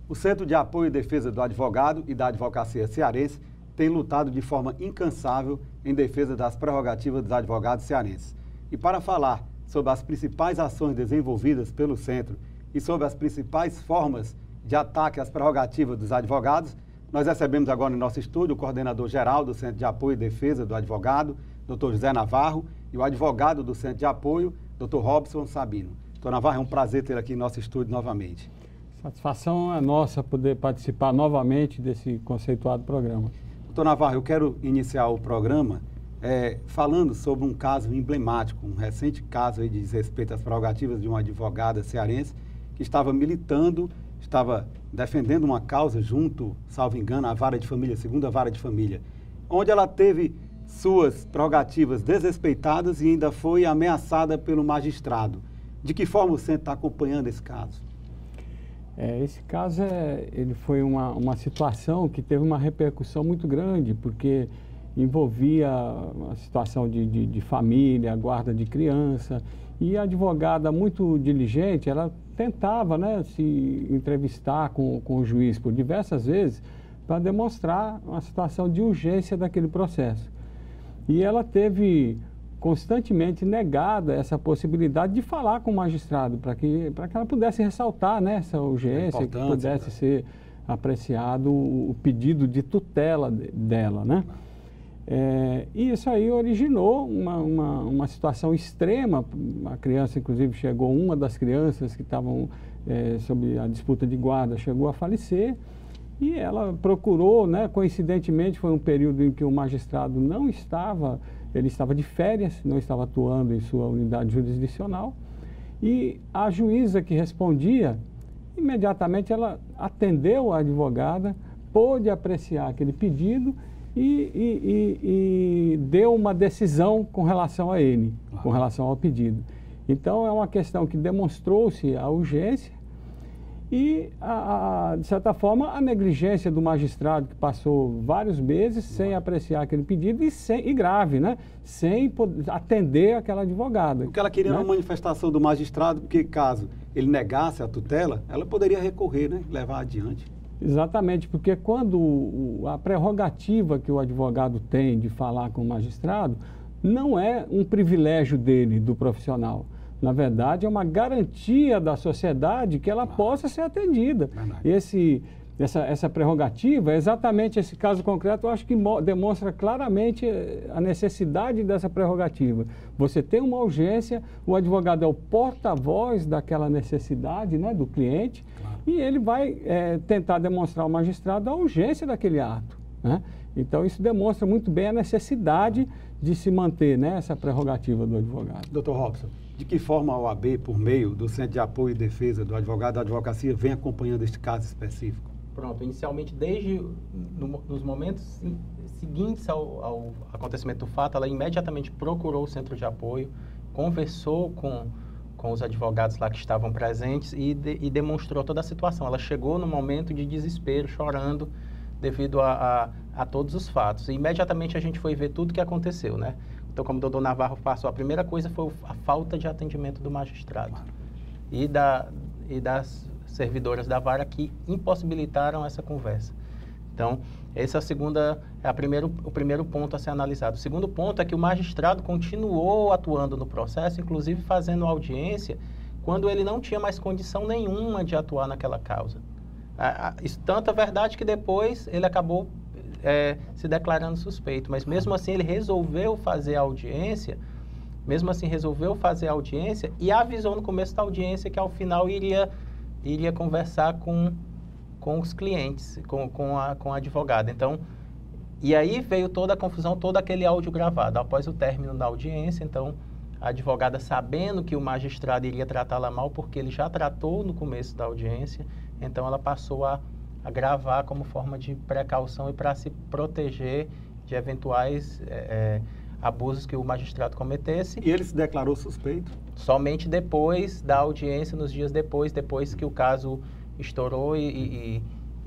O Centro de Apoio e Defesa do Advogado e da Advocacia Cearense tem lutado de forma incansável em defesa das prerrogativas dos advogados cearenses. E para falar sobre as principais ações desenvolvidas pelo Centro e sobre as principais formas de ataque às prerrogativas dos advogados, nós recebemos agora no nosso estúdio o coordenador-geral do Centro de Apoio e Defesa do Advogado, Dr. José Navarro, e o advogado do Centro de Apoio, Dr. Robson Sabino. Dr. Navarro, é um prazer ter aqui no nosso estúdio novamente. Satisfação é nossa poder participar novamente desse conceituado programa. Dr. Navarro, eu quero iniciar o programa falando sobre um caso emblemático, um recente caso aí de desrespeito às prerrogativas de uma advogada cearense que estava militando, estava defendendo uma causa junto, salvo engano, à Vara de Família, segunda Vara de Família, onde ela teve suas prerrogativas desrespeitadas e ainda foi ameaçada pelo magistrado. De que forma o Centro está acompanhando esse caso? Esse caso ele foi uma situação que teve uma repercussão muito grande, porque envolvia a situação de família, guarda de criança, e a advogada muito diligente, ela tentava, né, se entrevistar com o juiz por diversas vezes para demonstrar uma situação de urgência daquele processo. E ela teve constantemente negada essa possibilidade de falar com o magistrado, para que ela pudesse ressaltar, né, essa urgência, que pudesse ser apreciado o pedido de tutela dela, né? E isso aí originou uma situação extrema. A criança, inclusive, uma das crianças que estavam sob a disputa de guarda, chegou a falecer, e ela procurou, né, coincidentemente, foi um período em que o magistrado ele estava de férias, não estava atuando em sua unidade jurisdicional, e a juíza que respondia, imediatamente ela atendeu a advogada, pôde apreciar aquele pedido e deu uma decisão com relação a ele, com relação ao pedido. Então, é uma questão que demonstrou-se a urgência e, de certa forma, a negligência do magistrado, que passou vários meses sem apreciar aquele pedido e grave, né? Sem atender aquela advogada. O que ela queria era uma manifestação do magistrado, porque caso ele negasse a tutela, ela poderia recorrer, né? Levar adiante. Exatamente, porque quando a prerrogativa que o advogado tem de falar com o magistrado não é um privilégio dele, do profissional. Na verdade, é uma garantia da sociedade que ela possa ser atendida. Essa prerrogativa, exatamente esse caso concreto, eu acho que demonstra claramente a necessidade dessa prerrogativa. Você tem uma urgência, o advogado é o porta-voz daquela necessidade, né, do cliente, e ele vai tentar demonstrar ao magistrado a urgência daquele ato, né? Então, isso demonstra muito bem a necessidade de se manter, né, essa prerrogativa do advogado. Dr. Robson, de que forma a OAB, por meio do Centro de Apoio e Defesa do Advogado da Advocacia, vem acompanhando este caso específico? Pronto, inicialmente, desde nos momentos seguintes ao acontecimento do fato, ela imediatamente procurou o Centro de Apoio, conversou com os advogados lá que estavam presentes e demonstrou toda a situação. Ela chegou no momento de desespero, chorando, devido a todos os fatos. E imediatamente a gente foi ver tudo o que aconteceu, né? Então, como o doutor Navarro passou, a primeira coisa foi a falta de atendimento do magistrado e das servidoras da vara que impossibilitaram essa conversa. Então, essa o primeiro ponto a ser analisado. O segundo ponto é que o magistrado continuou atuando no processo, inclusive fazendo audiência, quando ele não tinha mais condição nenhuma de atuar naquela causa. Isso tanto é verdade que depois ele acabou se declarando suspeito, mas mesmo assim ele resolveu fazer a audiência, e avisou no começo da audiência que ao final iria conversar com os clientes, com a advogada. Então, e aí veio toda a confusão, todo aquele áudio gravado. Após o término da audiência, então, a advogada, sabendo que o magistrado iria tratá-la mal, porque ele já tratou no começo da audiência, então ela passou a gravar como forma de precaução e para se proteger de eventuais abusos que o magistrado cometesse. E ele se declarou suspeito? Somente depois da audiência, nos dias depois que o caso estourou e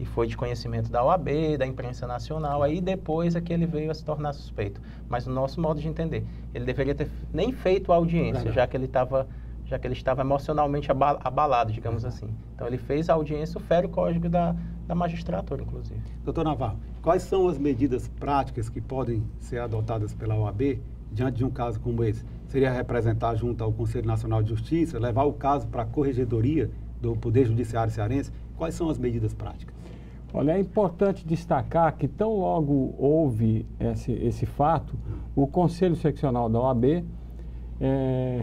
foi de conhecimento da OAB, da imprensa nacional, aí depois é que ele veio a se tornar suspeito. Mas no nosso modo de entender, ele deveria ter nem feito a audiência, já que ele estava emocionalmente abalado, digamos assim. Então ele fez a audiência, fere o código da da magistratura, inclusive. Doutor Navarro, quais são as medidas práticas que podem ser adotadas pela OAB diante de um caso como esse? Seria representar junto ao Conselho Nacional de Justiça, levar o caso para a Corregedoria do Poder Judiciário Cearense? Quais são as medidas práticas? Olha, é importante destacar que tão logo houve esse fato, o Conselho Seccional da OAB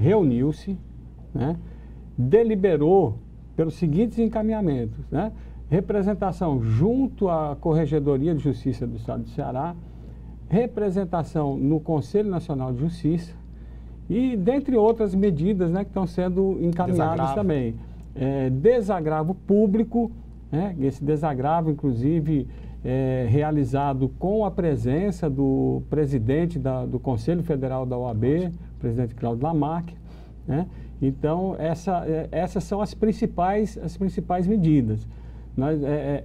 reuniu-se, né, deliberou pelos seguintes encaminhamentos, né? Representação junto à Corregedoria de Justiça do Estado do Ceará, representação no Conselho Nacional de Justiça e, dentre outras medidas, né, que estão sendo encaminhadas também. Desagravo público, né? Esse desagravo, inclusive, realizado com a presença do presidente do Conselho Federal da OAB, o presidente Cláudio Lamarck, né? Então, essas são as principais medidas.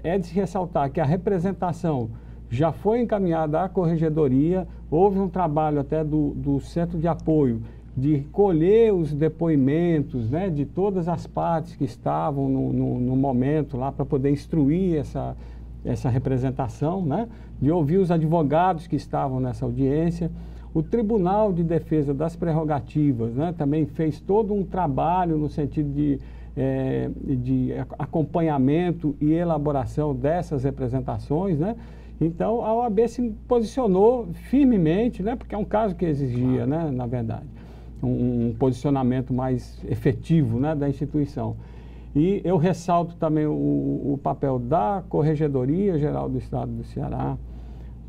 É de se ressaltar que a representação já foi encaminhada à Corregedoria, houve um trabalho até do Centro de Apoio de colher os depoimentos, né, de todas as partes que estavam no momento lá para poder instruir essa representação, né, de ouvir os advogados que estavam nessa audiência. O Tribunal de Defesa das Prerrogativas, né, também fez todo um trabalho no sentido de acompanhamento e elaboração dessas representações, né? Então, a OAB se posicionou firmemente, né, porque é um caso que exigia, né, na verdade, um posicionamento mais efetivo, né, da instituição. E eu ressalto também o papel da Corregedoria Geral do Estado do Ceará,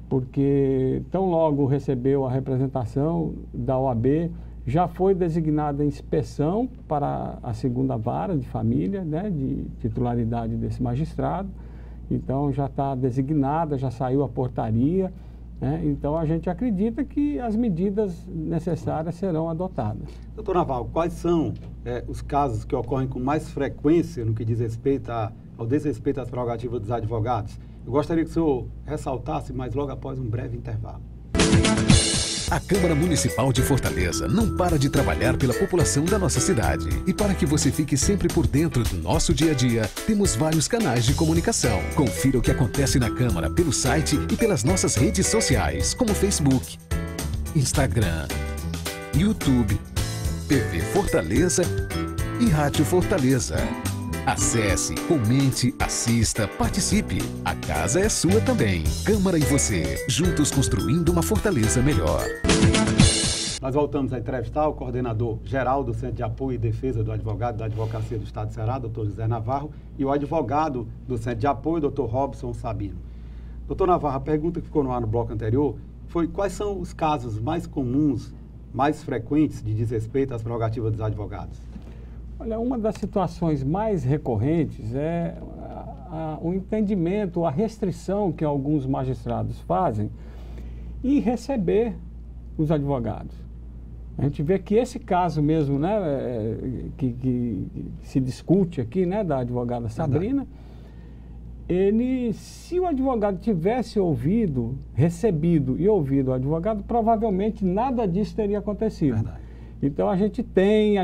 porque tão logo recebeu a representação da OAB, já foi designada inspeção para a segunda vara de família, né, de titularidade desse magistrado. Então, já está designada, já saiu a portaria, né? Então, a gente acredita que as medidas necessárias serão adotadas. Doutor Navarro, quais são os casos que ocorrem com mais frequência no que diz respeito ao desrespeito às prerrogativas dos advogados? Eu gostaria que o senhor ressaltasse, mas logo após um breve intervalo. A Câmara Municipal de Fortaleza não para de trabalhar pela população da nossa cidade. E para que você fique sempre por dentro do nosso dia a dia, temos vários canais de comunicação. Confira o que acontece na Câmara pelo site e pelas nossas redes sociais, como Facebook, Instagram, YouTube, TV Fortaleza e Rádio Fortaleza. Acesse, comente, assista, participe. A casa é sua também. Câmara e você, juntos construindo uma Fortaleza melhor. Nós voltamos a entrevistar o coordenador geral do Centro de Apoio e Defesa do Advogado da Advocacia do Estado do Ceará, doutor José Navarro, e o advogado do Centro de Apoio, doutor Robson Sabino. Doutor Navarro, a pergunta que ficou no ar no bloco anterior foi quais são os casos mais comuns, mais frequentes de desrespeito às prerrogativas dos advogados? Olha, uma das situações mais recorrentes é o entendimento, a restrição que alguns magistrados fazem em receber os advogados. A gente vê que esse caso mesmo, né, que se discute aqui, né, da advogada Sabrina, se o advogado tivesse recebido e ouvido o advogado, provavelmente nada disso teria acontecido. Verdade. Então, a gente tem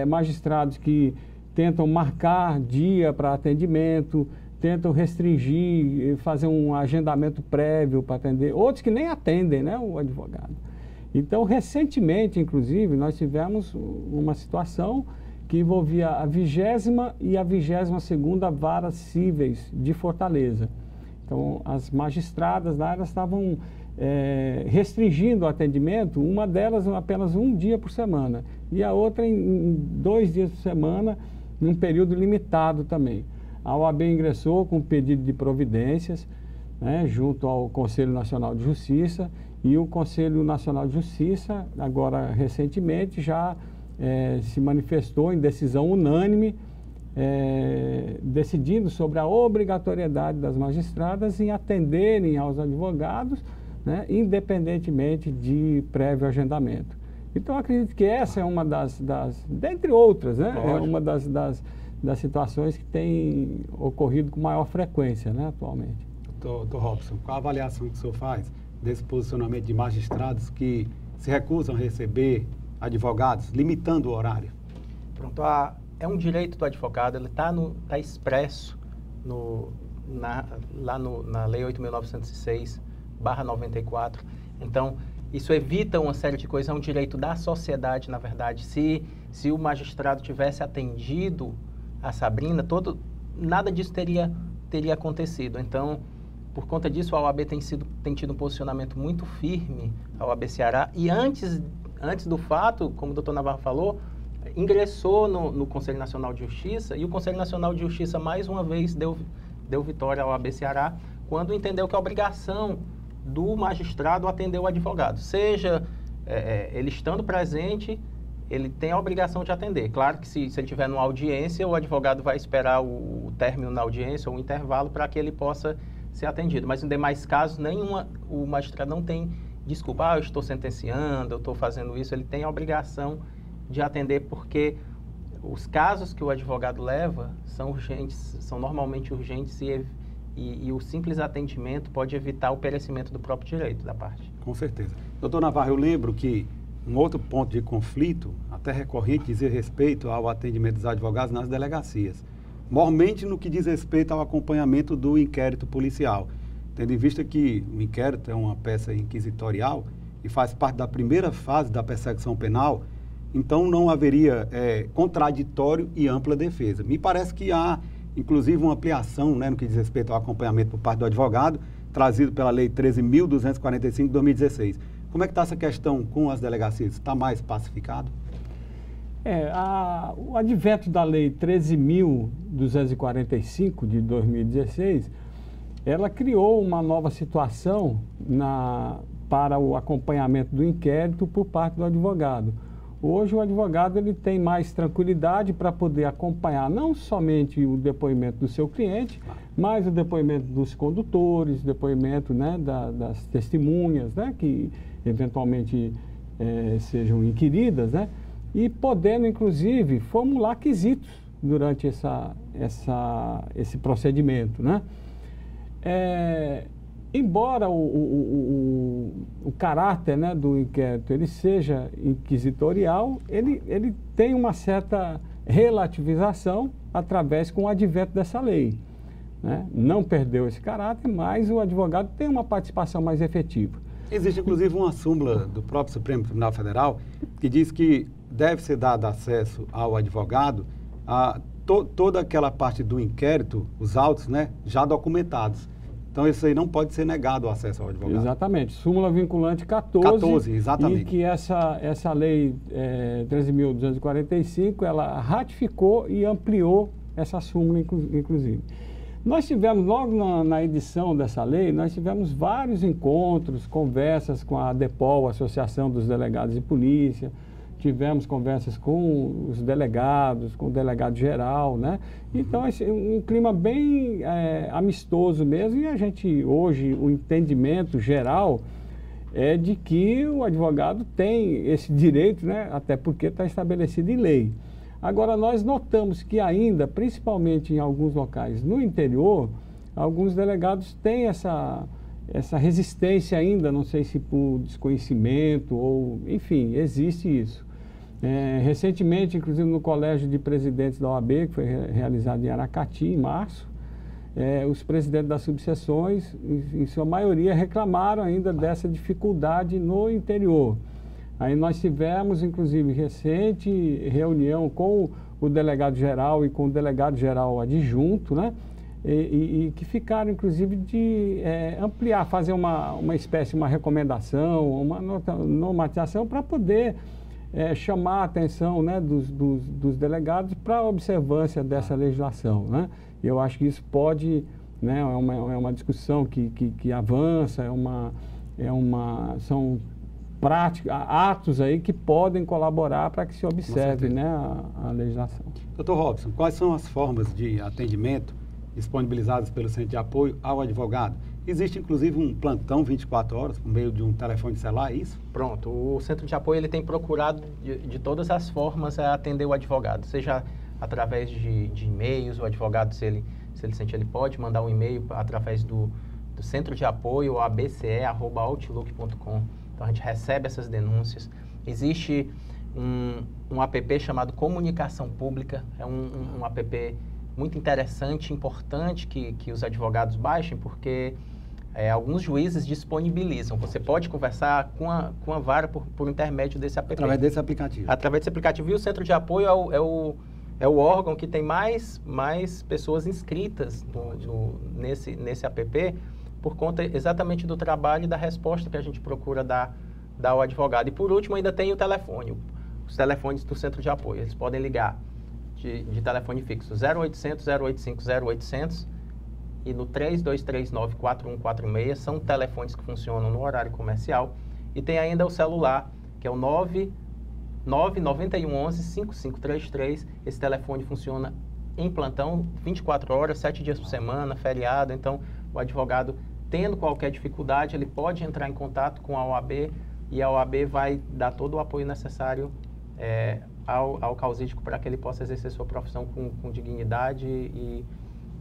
magistrados que tentam marcar dia para atendimento, tentam restringir, fazer um agendamento prévio para atender, outros que nem atendem, né, o advogado. Então, recentemente, inclusive, nós tivemos uma situação que envolvia a 20ª e a 22ª Varas Cíveis de Fortaleza. Então, as magistradas lá, elas estavam restringindo o atendimento, uma delas apenas um dia por semana e a outra em 2 dias por semana, num período limitado também. A OAB ingressou com pedido de providências, né, junto ao Conselho Nacional de Justiça, e o Conselho Nacional de Justiça, agora recentemente, já se manifestou em decisão unânime, decidindo sobre a obrigatoriedade das magistradas em atenderem aos advogados, né, independentemente de prévio agendamento. Então, acredito que essa é uma dentre outras, né, é uma das situações que tem ocorrido com maior frequência, né, atualmente. Doutor Robson, qual a avaliação que o senhor faz desse posicionamento de magistrados que se recusam a receber advogados, limitando o horário? Pronto, é um direito do advogado, ele está expresso lá na Lei 8.906/94. Então, isso evita uma série de coisas, é um direito da sociedade, na verdade. Se o magistrado tivesse atendido a Sabrina, nada disso teria acontecido. Então, por conta disso, a OAB tem tido um posicionamento muito firme, a OAB Ceará, e antes do fato, como o doutor Navarro falou, ingressou no Conselho Nacional de Justiça, e o Conselho Nacional de Justiça, mais uma vez, deu vitória à OAB Ceará, quando entendeu que a obrigação do magistrado atender o advogado. Seja ele estando presente, ele tem a obrigação de atender. Claro que se ele estiver numa audiência, o advogado vai esperar o término da audiência ou o intervalo para que ele possa ser atendido. Mas em demais casos, o magistrado não tem desculpa, eu estou sentenciando, eu estou fazendo isso. Ele tem a obrigação de atender, porque os casos que o advogado leva são urgentes, são normalmente urgentes, e o simples atendimento pode evitar o perecimento do próprio direito da parte. Com certeza. Doutor Navarro, eu lembro que um outro ponto de conflito, até recorrente, dizia respeito ao atendimento dos advogados nas delegacias, mormente no que diz respeito ao acompanhamento do inquérito policial, tendo em vista que o inquérito é uma peça inquisitorial e faz parte da primeira fase da persecução penal, então não haveria contraditório e ampla defesa. Me parece que há, inclusive, uma ampliação, no que diz respeito ao acompanhamento por parte do advogado, trazido pela Lei 13.245 de 2016. Como é que está essa questão com as delegacias? Está mais pacificado? O advento da Lei 13.245 de 2016, ela criou uma nova situação para o acompanhamento do inquérito por parte do advogado. Hoje o advogado ele tem mais tranquilidade para poder acompanhar não somente o depoimento do seu cliente, mas o depoimento dos condutores, depoimento das testemunhas, que eventualmente sejam inquiridas, e podendo inclusive formular quesitos durante esse procedimento. Embora o caráter do inquérito ele seja inquisitorial, ele tem uma certa relativização com o advento dessa lei. Não perdeu esse caráter, mas o advogado tem uma participação mais efetiva. Existe, inclusive, uma súmula do próprio Supremo Tribunal Federal que diz que deve ser dado acesso ao advogado a toda aquela parte do inquérito, os autos, já documentados. Então, isso aí não pode ser negado o acesso ao advogado. Exatamente. Súmula vinculante 14, exatamente. E que essa lei 13.245, ela ratificou e ampliou essa súmula, inclusive. Nós tivemos, logo na edição dessa lei, nós tivemos vários encontros, conversas com a ADEPOL, Associação dos Delegados de Polícia, tivemos conversas com os delegados, com o delegado geral, Então, um clima bem amistoso mesmo, e a gente, hoje, o entendimento geral é de que o advogado tem esse direito, até porque está estabelecido em lei. Agora, nós notamos que ainda, principalmente em alguns locais no interior, alguns delegados têm essa resistência ainda, não sei se por desconhecimento ou, enfim, existe isso. Recentemente, inclusive no Colégio de Presidentes da OAB, que foi realizado em Aracati, em março, os presidentes das subseções, em sua maioria, reclamaram ainda dessa dificuldade no interior. Aí nós tivemos, inclusive, recente reunião com o delegado-geral e com o delegado-geral adjunto, e que ficaram, inclusive, de ampliar, fazer uma recomendação, uma normatização para poder chamar a atenção dos delegados para a observância dessa legislação. Eu acho que isso pode, é uma discussão que avança, são práticas, atos aí que podem colaborar para que se observe a legislação. Doutor Robson, quais são as formas de atendimento disponibilizadas pelo Centro de Apoio ao Advogado? Existe, inclusive, um plantão 24 horas por meio de um telefone celular, é isso? Pronto. O Centro de Apoio ele tem procurado, de todas as formas, atender o advogado, seja através de e-mails, o advogado, se ele sentir, ele pode mandar um e-mail através do Centro de Apoio, abce@outlook.com. Então, a gente recebe essas denúncias. Existe um app chamado Comunicação Pública, é um app muito interessante, importante que os advogados baixem, porque alguns juízes disponibilizam. Você pode conversar com a vara por intermédio desse app. Através desse aplicativo. Através desse aplicativo. E o Centro de Apoio é o órgão que tem mais pessoas inscritas nesse app, por conta exatamente do trabalho e da resposta que a gente procura dar ao advogado. E por último, ainda tem o telefone, os telefones do Centro de Apoio. Eles podem ligar de telefone fixo 0800 085 0800 e no 3239 4146, são telefones que funcionam no horário comercial. E tem ainda o celular, que é o 99111 5533. Esse telefone funciona em plantão 24 horas, 7 dias por semana, feriado. Então, o advogado, tendo qualquer dificuldade, ele pode entrar em contato com a OAB e a OAB vai dar todo o apoio necessário ao causídico para que ele possa exercer sua profissão com dignidade e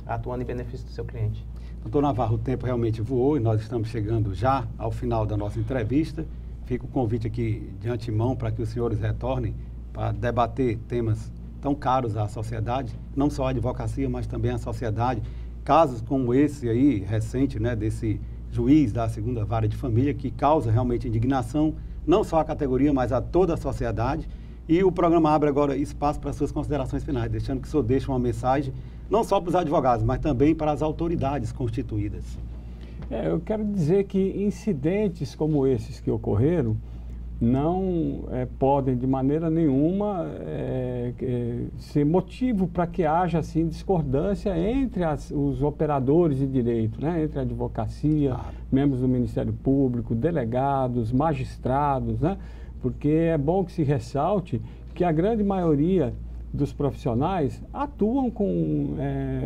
atuando em benefício do seu cliente. Doutor Navarro, o tempo realmente voou e nós estamos chegando já ao final da nossa entrevista. Fica o convite aqui de antemão para que os senhores retornem para debater temas tão caros à sociedade, não só a advocacia, mas também a sociedade. Casos como esse aí, recente, né, desse juiz da 2ª Vara de Família, que causa realmente indignação, não só à categoria, mas a toda a sociedade. E o programa abre agora espaço para suas considerações finais, deixando que o senhor deixe uma mensagem, não só para os advogados, mas também para as autoridades constituídas. Eu quero dizer que incidentes como esses que ocorreram não podem, de maneira nenhuma, ser motivo para que haja assim, discordância entre os operadores de direito, né? Entre a advocacia, membros do Ministério Público, delegados, magistrados, né? Porque é bom que se ressalte que a grande maioria dos profissionais atuam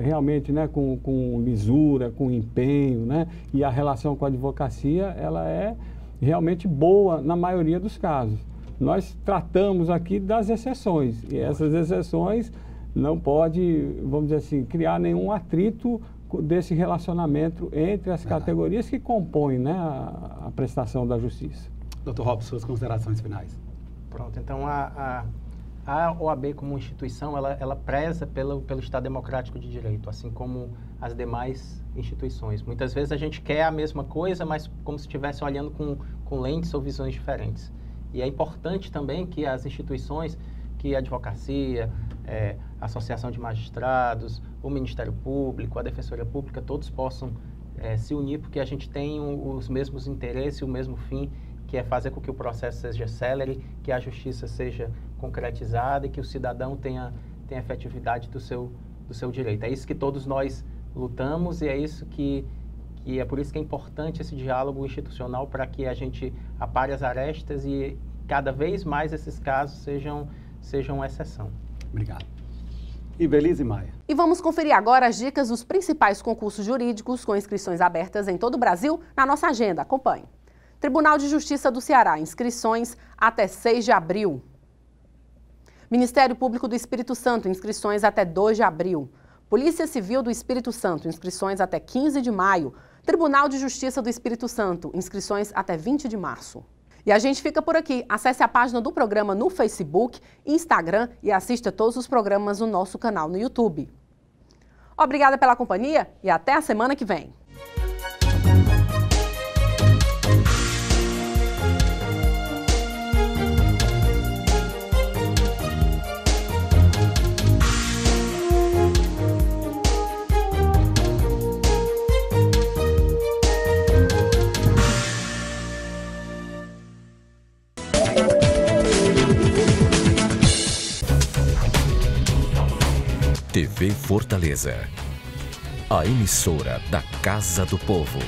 realmente, né, com lisura, com empenho, né? E a relação com a advocacia, ela é realmente boa na maioria dos casos. Nós tratamos aqui das exceções, e essas exceções não pode, vamos dizer assim, criar nenhum atrito desse relacionamento entre as categorias que compõem, né, a prestação da justiça. Dr. Robson, suas considerações finais. Pronto, então a OAB como instituição, ela preza pelo Estado Democrático de Direito, assim como as demais instituições. Muitas vezes a gente quer a mesma coisa, mas como se estivesse olhando com lentes ou visões diferentes. E é importante também que as instituições, que a advocacia, a Associação de Magistrados, o Ministério Público, a Defensoria Pública, todos possam se unir, porque a gente tem os mesmos interesses, o mesmo fim, que é fazer com que o processo seja célere, que a justiça seja concretizada e que o cidadão tenha efetividade do seu direito. É isso que todos nós lutamos e é isso que é por isso que é importante esse diálogo institucional, para que a gente apare as arestas e cada vez mais esses casos sejam exceção. Obrigado. E Belize Maia. E vamos conferir agora as dicas dos principais concursos jurídicos com inscrições abertas em todo o Brasil na nossa agenda. Acompanhe. Tribunal de Justiça do Ceará, inscrições até 6 de abril. Ministério Público do Espírito Santo, inscrições até 2 de abril. Polícia Civil do Espírito Santo, inscrições até 15 de maio. Tribunal de Justiça do Espírito Santo, inscrições até 20 de março. E a gente fica por aqui. Acesse a página do programa no Facebook, Instagram e assista todos os programas no nosso canal no YouTube. Obrigada pela companhia e até a semana que vem. TV Fortaleza, a emissora da Casa do Povo.